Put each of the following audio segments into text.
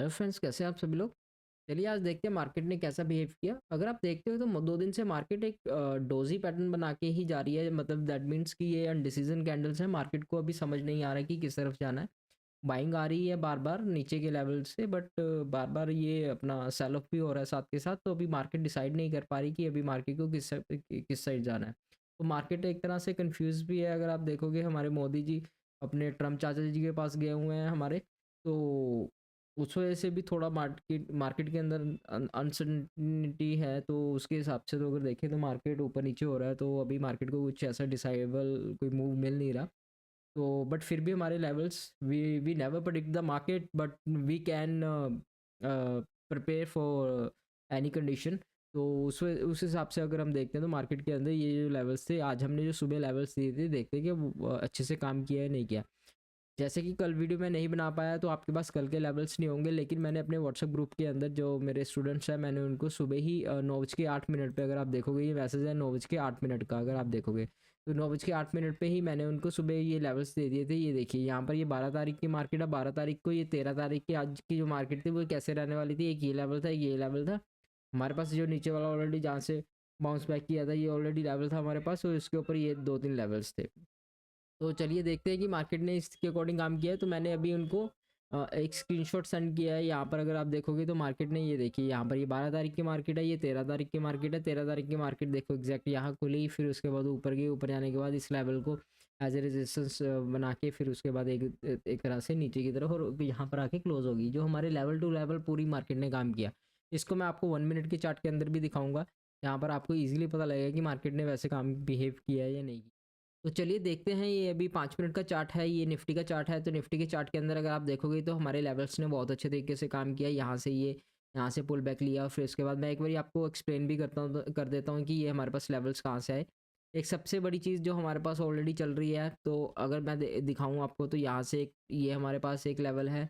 Hello friends, कैसे हैं आप सभी लोग। चलिए आज देखते हैं मार्केट ने कैसा बिहेव किया। अगर आप देखते हो तो 2 दिन से मार्केट एक डोजी पैटर्न बना के ही जा रही है। मतलब दैट मीन्स कि ये अनडिसीजन कैंडल्स है। मार्केट को अभी समझ नहीं आ रहा है कि किस तरफ जाना है। बाइंग आ रही है बार बार नीचे के लेवल से, बट बार बार ये अपना सेल ऑफ भी हो रहा है साथ के साथ। तो अभी मार्केट डिसाइड नहीं कर पा रही कि अभी मार्केट को किस साइड जाना है। तो मार्केट एक तरह से कंफ्यूज भी है। अगर आप देखोगे हमारे मोदी जी अपने ट्रम्प चाचा जी के पास गए हुए हैं हमारे, तो उस वजह से भी थोड़ा मार्केट मार्केट के अंदर अनसर्टिनिटी है। तो उसके हिसाब से तो अगर देखें तो मार्केट ऊपर नीचे हो रहा है। तो अभी मार्केट को कुछ ऐसा डिसाइडेबल कोई मूव मिल नहीं रहा। तो बट फिर भी हमारे levels, we never predict the market, but we can prepare for any condition. तो उस हिसाब से अगर हम देखते हैं तो मार्केट के अंदर ये जो लेवल्स थे, आज हमने जो सुबह लेवल्स दिए थे, देखते हैं कि वो अच्छे से काम किया है नहीं किया। जैसे कि कल वीडियो मैं नहीं बना पाया तो आपके पास कल के लेवल्स नहीं होंगे, लेकिन मैंने अपने व्हाट्सएप ग्रुप के अंदर जो मेरे स्टूडेंट्स हैं, मैंने उनको सुबह ही 9:08 पे, अगर आप देखोगे ये मैसेज है 9:08 का, अगर आप देखोगे तो 9:08 पे ही मैंने उनको सुबह ये लेवल्स दे दिए थे। ये देखिए यहाँ पर, ये 12 तारीख की मार्केट है। 12 तारीख को ये 13 तारीख की आज की जो मार्केट थी वो कैसे रहने वाली थी। एक ये लेवल था, एक ये लेवल था हमारे पास। जो नीचे वाला ऑलरेडी जहाँ से बाउंस बैक किया था, ये ऑलरेडी लेवल था हमारे पास, और इसके ऊपर ये 2-3 लेवल्स थे। तो चलिए देखते हैं कि मार्केट ने इसके अकॉर्डिंग काम किया है। तो मैंने अभी उनको एक स्क्रीनशॉट सेंड किया है। यहाँ पर अगर आप देखोगे तो मार्केट ने, ये देखिए यहाँ पर, ये 12 तारीख की मार्केट है, ये 13 तारीख की मार्केट है। 13 तारीख की मार्केट देखो एग्जैक्ट यहाँ खुली, फिर उसके बाद ऊपर गई, ऊपर जाने के बाद इस लेवल को एज ए रेजिस्टेंस बना के फिर उसके बाद एक तरह से नीचे की तरफ, और यहाँ पर आके क्लोज होगी। जो हमारे लेवल टू लेवल पूरी मार्केट ने काम किया। इसको मैं आपको 1 मिनट के चार्ट के अंदर भी दिखाऊंगा। यहाँ पर आपको ईजिली पता लगेगा कि मार्केट ने वैसे काम बिहेव किया है या नहीं। तो चलिए देखते हैं। ये अभी 5 मिनट का चार्ट है, ये निफ्टी का चार्ट है। तो निफ्टी के चार्ट के अंदर अगर आप देखोगे तो हमारे लेवल्स ने बहुत अच्छे तरीके से काम किया। यहाँ से ये, यहाँ से पुल बैक लिया, फिर उसके बाद मैं एक बार आपको एक्सप्लेन भी करता हूँ, कर देता हूँ कि ये हमारे पास लेवल्स कहाँ से आए। एक सबसे बड़ी चीज़ जो हमारे पास ऑलरेडी चल रही है, तो अगर मैं दिखाऊँ आपको, तो यहाँ से एक ये हमारे पास एक लेवल है।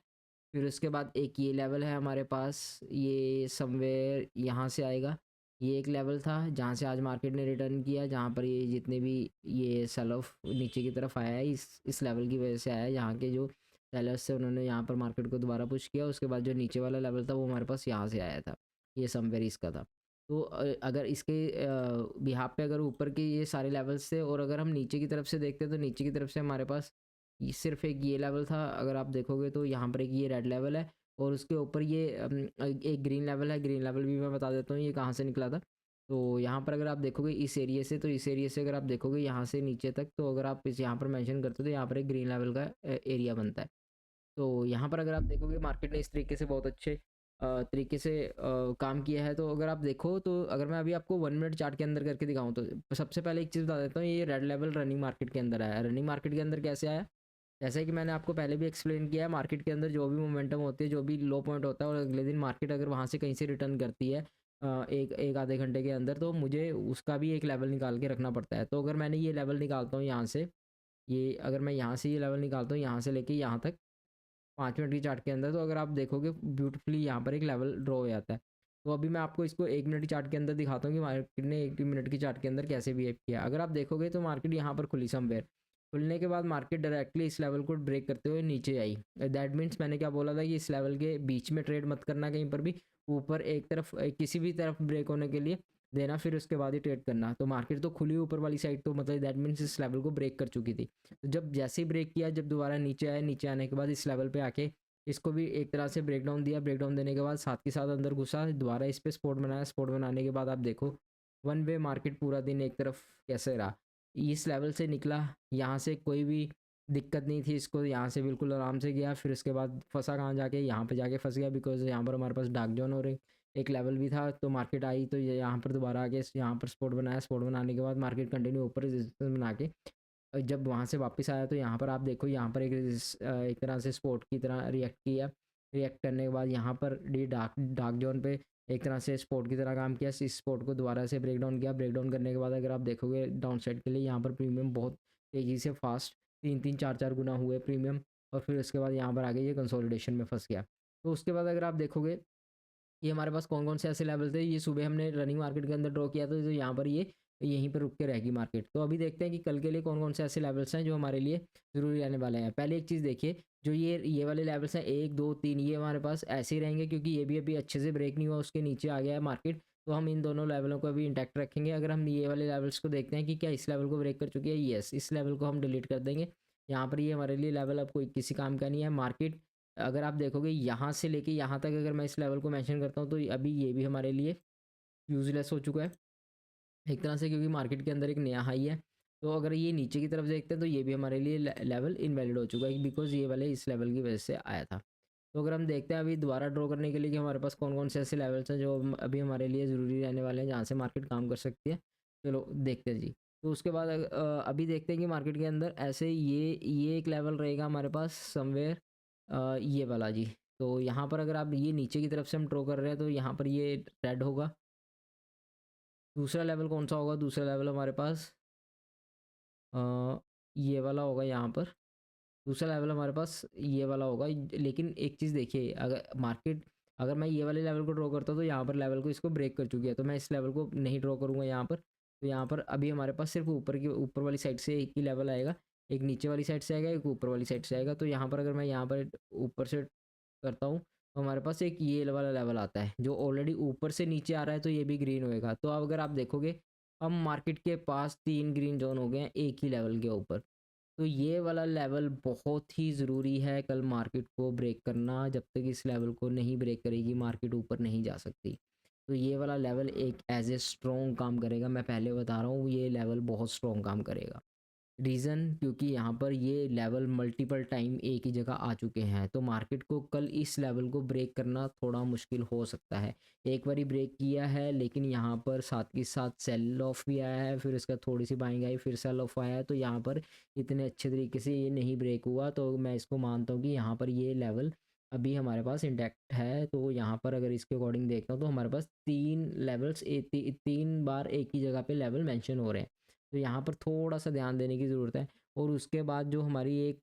फिर उसके बाद एक ये लेवल है हमारे पास, ये समवेयर यहाँ से आएगा। ये एक लेवल था जहाँ से आज मार्केट ने रिटर्न किया, जहाँ पर ये जितने भी ये सेल ऑफ नीचे की तरफ आया है, इस लेवल की वजह से आया है। यहाँ के जो सेलर्स थे उन्होंने यहाँ पर मार्केट को दोबारा पुश किया। उसके बाद जो नीचे वाला लेवल था वो हमारे पास यहाँ से आया था, ये समवेयर इसका था। तो अगर इसके बिहाफ पे अगर ऊपर के ये सारे लेवल्स थे, और अगर हम नीचे की तरफ से देखते तो नीचे की तरफ से हमारे पास सिर्फ एक ये लेवल था। अगर आप देखोगे तो यहाँ पर एक ये रेड लेवल है, और उसके ऊपर ये एक ग्रीन लेवल है। ग्रीन लेवल भी मैं बता देता हूँ ये कहाँ से निकला था। तो यहाँ पर अगर आप देखोगे इस एरिया से, तो इस एरिया से अगर आप देखोगे यहाँ से नीचे तक, तो अगर आप इस यहाँ पर मेंशन करते हो तो यहाँ पर एक ग्रीन लेवल का एरिया बनता है। तो यहाँ पर अगर आप देखोगे मार्केट ने इस तरीके से बहुत अच्छे तरीके से काम किया है। तो अगर आप देखो, तो अगर मैं अभी आपको 1 मिनट चार्ट के अंदर करके दिखाऊँ, तो सबसे पहले एक चीज़ बता देता हूँ, ये रेड लेवल रनिंग मार्केट के अंदर आया। रनिंग मार्केट के अंदर कैसे आया? जैसे कि मैंने आपको पहले भी एक्सप्लेन किया है, मार्केट के अंदर जो भी मोमेंटम होती है, जो भी लो पॉइंट होता है, और अगले दिन मार्केट अगर वहाँ से कहीं से रिटर्न करती है एक एक आधे घंटे के अंदर, तो मुझे उसका भी एक लेवल निकाल के रखना पड़ता है। तो अगर मैंने ये लेवल निकालता हूँ यहाँ से, ये अगर मैं यहाँ से ये लेवल निकालता हूँ यहाँ से लेके यहाँ तक 5 मिनट की चार्ट के अंदर, तो अगर आप देखोगे ब्यूटीफुली यहाँ पर एक लेवल ड्रॉ हो जाता है। तो अभी मैं आपको इसको 1 मिनट की चार्ट के अंदर दिखाता हूँ कि मार्केट ने 1 मिनट की चार्ट के अंदर कैसे बिहेव किया। अगर आप देखोगे तो मार्केट यहाँ पर खुली समवेयर, खुलने के बाद मार्केट डायरेक्टली इस लेवल को ब्रेक करते हुए नीचे आई। दैट मीन्स मैंने क्या बोला था कि इस लेवल के बीच में ट्रेड मत करना कहीं पर भी। ऊपर एक तरफ किसी भी तरफ ब्रेक होने के लिए देना, फिर उसके बाद ही ट्रेड करना। तो मार्केट तो खुली ऊपर वाली साइड, तो मतलब दैट मीन्स इस लेवल को ब्रेक कर चुकी थी। तो जब जैसे ही ब्रेक किया, जब दोबारा नीचे आया, नीचे आने के बाद इस लेवल पे आके इसको भी एक तरह से ब्रेक डाउन दिया। ब्रेक डाउन देने के बाद साथ के साथ अंदर घुसा, दोबारा इस पे सपोर्ट बनाया। सपोर्ट बनाने के बाद आप देखो वन वे मार्केट पूरा दिन एक तरफ कैसे रहा। इस लेवल से निकला, यहाँ से कोई भी दिक्कत नहीं थी इसको, यहाँ से बिल्कुल आराम से गया। फिर उसके बाद फंसा कहाँ जाके, यहाँ पे जाके फंस गया, बिकॉज यहाँ पर हमारे पास डार्क जोन और एक लेवल भी था। तो मार्केट आई तो ये यहाँ पर दोबारा आके यहाँ पर सपोर्ट बनाया। सपोर्ट बनाने के बाद मार्केट कंटिन्यू ऊपर रेजिस्टेंस बना के जब वहाँ से वापस आया, तो यहाँ पर आप देखो, यहाँ पर एक तरह से स्पोर्ट की तरह रिएक्ट किया। रिएक्ट करने के बाद यहाँ पर डी डार्क डार्क जोन पे एक तरह से स्पोर्ट की तरह काम किया। इस स्पोर्ट को दोबारा से ब्रेक डाउन किया। ब्रेक डाउन करने के बाद अगर आप देखोगे डाउन साइड के लिए यहाँ पर प्रीमियम बहुत तेज़ी से फास्ट 3-3 4-4 गुना हुए प्रीमियम। और फिर उसके बाद यहाँ पर आगे ये कंसोलिडेशन में फंस गया। तो उसके बाद अगर आप देखोगे ये हमारे पास कौन कौन से ऐसे लेवल थे, ये सुबह हमने रनिंग मार्केट के अंदर ड्रॉ किया था। तो यहाँ पर ये यहीं पर रुक के रहेगी मार्केट। तो अभी देखते हैं कि कल के लिए कौन कौन से ऐसे लेवल्स हैं जो हमारे लिए ज़रूरी रहने वाले हैं। पहले एक चीज़ देखिए, जो ये वाले लेवल्स हैं 1 2 3, ये हमारे पास ऐसे ही रहेंगे क्योंकि ये भी अभी अच्छे से ब्रेक नहीं हुआ, उसके नीचे आ गया है मार्केट। तो हम इन दोनों लेवलों को अभी इंटैक्ट रखेंगे। अगर हम ये वाले लेवल्स को देखते हैं कि क्या इस लेवल को ब्रेक कर चुकी है, येस, इस लेवल को हम डिलीट कर देंगे। यहाँ पर ये हमारे लिए लेवल अब कोई किसी काम का नहीं है। मार्केट अगर आप देखोगे यहाँ से लेके यहाँ तक, अगर मैं इस लेवल को मेंशन करता हूँ तो अभी ये भी हमारे लिए यूजलेस हो चुका है एक तरह से, क्योंकि मार्केट के अंदर एक नया हाई है। तो अगर ये नीचे की तरफ देखते हैं तो ये भी हमारे लिए लेवल इनवैलिड हो चुका है, बिकॉज ये वाले इस लेवल की वजह से आया था। तो अगर हम देखते हैं अभी दोबारा ड्रॉ करने के लिए कि हमारे पास कौन कौन से ऐसे लेवल्स हैं जो अभी हमारे लिए ज़रूरी रहने वाले हैं, जहाँ से मार्केट काम कर सकती है। चलो देखते हैं जी। तो उसके बाद अभी देखते हैं कि मार्केट के अंदर ऐसे ये एक लेवल रहेगा हमारे पास समवेयर, ये वाला जी। तो यहाँ पर अगर आप ये नीचे की तरफ से हम ड्रॉ कर रहे हैं तो यहाँ पर ये रेड होगा। दूसरा लेवल कौन सा होगा? दूसरा लेवल हमारे पास ये वाला होगा यहाँ पर। दूसरा लेवल हमारे पास ये वाला होगा। लेकिन एक चीज़ देखिए, अगर मार्केट, अगर मैं ये वाले लेवल को ड्रॉ करता हूँ तो यहाँ पर लेवल को इसको ब्रेक कर चुकी है, तो मैं इस लेवल को नहीं ड्रॉ करूँगा यहाँ पर। तो यहाँ पर अभी हमारे पास सिर्फ ऊपर वाली साइड से एक ही लेवल आएगा, एक नीचे वाली साइड से आएगा, एक ऊपर वाली साइड से आएगा। तो यहाँ पर अगर मैं यहाँ पर ऊपर से करता हूँ तो हमारे पास एक ये वाला लेवल आता है जो ऑलरेडी ऊपर से नीचे आ रहा है, तो ये भी ग्रीन होएगा। तो अब अगर आप देखोगे, हम मार्केट के पास 3 ग्रीन जोन हो गए हैं एक ही लेवल के ऊपर। तो ये वाला लेवल बहुत ही ज़रूरी है कल मार्केट को ब्रेक करना। जब तक इस लेवल को नहीं ब्रेक करेगी मार्केट ऊपर नहीं जा सकती। तो ये वाला लेवल एक एज ए स्ट्रॉन्ग काम करेगा, मैं पहले बता रहा हूँ, ये लेवल बहुत स्ट्रॉन्ग काम करेगा। रीज़न, क्योंकि यहाँ पर ये लेवल मल्टीपल टाइम एक ही जगह आ चुके हैं, तो मार्केट को कल इस लेवल को ब्रेक करना थोड़ा मुश्किल हो सकता है। एक बारी ब्रेक किया है लेकिन यहाँ पर साथ के साथ सेल ऑफ भी आया है, फिर इसका थोड़ी सी बाइंग आई, फिर सेल ऑफ आया है। तो यहाँ पर इतने अच्छे तरीके से ये नहीं ब्रेक हुआ, तो मैं इसको मानता हूँ कि यहाँ पर ये लेवल अभी हमारे पास इंटैक्ट है। तो यहाँ पर अगर इसके अकॉर्डिंग देखता हूँ तो हमारे पास 3 लेवल्स 3 बार एक ही जगह पे लेवल मेंशन हो रहे हैं। तो यहाँ पर थोड़ा सा ध्यान देने की ज़रूरत है। और उसके बाद जो हमारी एक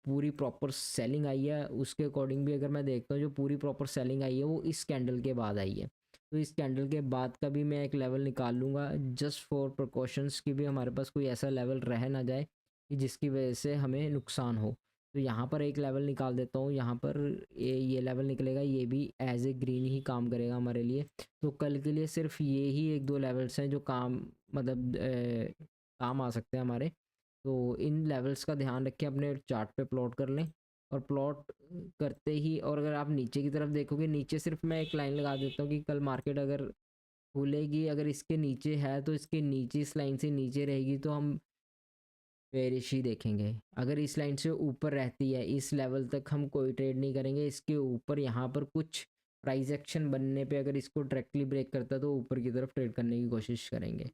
पूरी प्रॉपर सेलिंग आई है, उसके अकॉर्डिंग भी अगर मैं देखता हूँ, जो पूरी प्रॉपर सेलिंग आई है वो इस कैंडल के बाद आई है। तो इस कैंडल के बाद का भी मैं एक लेवल निकाल लूँगा, जस्ट फॉर प्रिकॉशंस की भी हमारे पास कोई ऐसा लेवल रह ना जाए कि जिसकी वजह से हमें नुकसान हो। तो यहाँ पर एक लेवल निकाल देता हूँ, यहाँ पर ये लेवल निकलेगा, ये भी एज ए ग्रीन ही काम करेगा हमारे लिए। तो कल के लिए सिर्फ ये ही एक दो लेवल्स हैं जो काम, मतलब काम आ सकते हैं हमारे। तो इन लेवल्स का ध्यान रखें, अपने चार्ट पे प्लॉट कर लें। और प्लॉट करते ही, और अगर आप नीचे की तरफ देखोगे, नीचे सिर्फ मैं एक लाइन लगा देता हूँ कि कल मार्केट अगर खुलेगी, अगर इसके नीचे है तो इसके नीचे, इस लाइन से नीचे रहेगी तो हम बेरिश ही देखेंगे। अगर इस लाइन से ऊपर रहती है, इस लेवल तक हम कोई ट्रेड नहीं करेंगे। इसके ऊपर यहाँ पर कुछ प्राइस एक्शन बनने पे अगर इसको डायरेक्टली ब्रेक करता है तो ऊपर की तरफ ट्रेड करने की कोशिश करेंगे।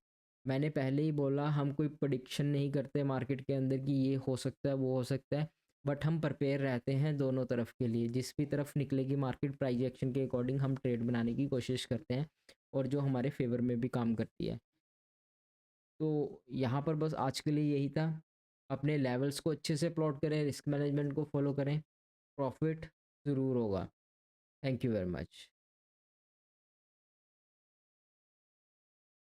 मैंने पहले ही बोला, हम कोई प्रोडिक्शन नहीं करते मार्केट के अंदर कि ये हो सकता है वो हो सकता है, बट हम प्रिपेयर रहते हैं दोनों तरफ के लिए। जिस भी तरफ निकलेगी मार्केट, प्राइस एक्शन के अकॉर्डिंग हम ट्रेड बनाने की कोशिश करते हैं, और जो हमारे फेवर में भी काम करती है। तो यहाँ पर बस आज के लिए यही था। अपने लेवल्स को अच्छे से प्लॉट करें, रिस्क मैनेजमेंट को फॉलो करें, प्रॉफिट ज़रूर होगा। Thank you very much.